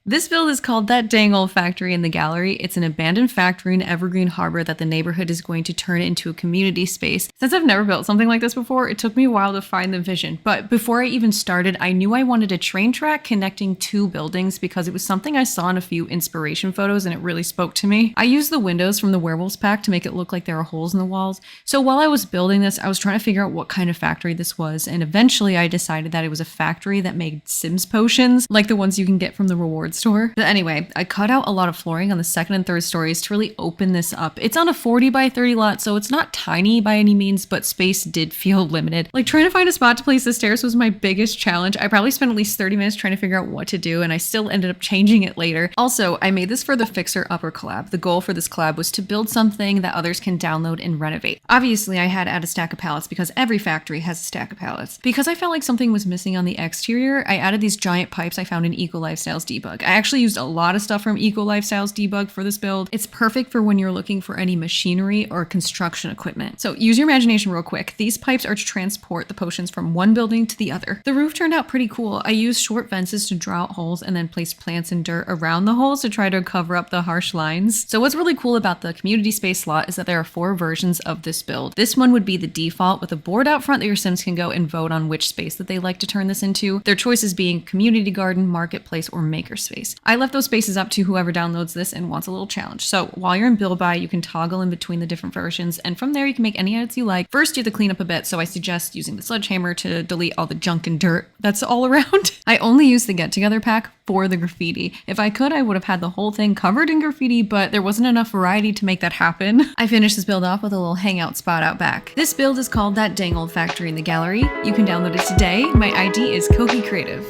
This build is called That Dang Old Factory in the Gallery. It's an abandoned factory in Evergreen Harbor that the neighborhood is going to turn into a community space. Since I've never built something like this before, it took me a while to find the vision. But before I even started, I knew I wanted a train track connecting two buildings because it was something I saw in a few inspiration photos and it really spoke to me. I used the windows from the Werewolves pack to make it look like there are holes in the walls. So while I was building this, I was trying to figure out what kind of factory this was, and eventually I decided that it was a factory that made Sims potions, like the ones you can get from the reward store. But anyway, I cut out a lot of flooring on the second and third stories to really open this up. It's on a 40 by 30 lot, so it's not tiny by any means, but space did feel limited. Like, trying to find a spot to place the stairs was my biggest challenge. I probably spent at least 30 minutes trying to figure out what to do, and I still ended up changing it later. Also, I made this for the Fixer Upper collab. The goal for this collab was to build something that others can download and renovate. Obviously, I had to add a stack of pallets because every factory has a stack of pallets. Because I felt like something was missing on the exterior, I added these giant pipes I found in Eco Lifestyles Debug. I actually used a lot of stuff from Eco Lifestyles Debug for this build. It's perfect for when you're looking for any machinery or construction equipment. So use your imagination real quick. These pipes are to transport the potions from one building to the other. The roof turned out pretty cool. I used short fences to draw out holes and then placed plants and dirt around the holes to try to cover up the harsh lines. So what's really cool about the community space slot is that there are 4 versions of this build. This one would be the default with a board out front that your Sims can go and vote on which space that they like to turn this into. Their choices being community garden, marketplace, or makerspace. I left those spaces up to whoever downloads this and wants a little challenge. So while you're in build by, you can toggle in between the different versions, and from there you can make any edits you like. First, you have to clean up a bit, so I suggest using the sledgehammer to delete all the junk and dirt that's all around. I only used the get together pack for the graffiti. If I could, I would have had the whole thing covered in graffiti, but there wasn't enough variety to make that happen. I finished this build off with a little hangout spot out back. This build is called That Dang Old Factory in the Gallery. You can download it today. My ID is Koki Creative.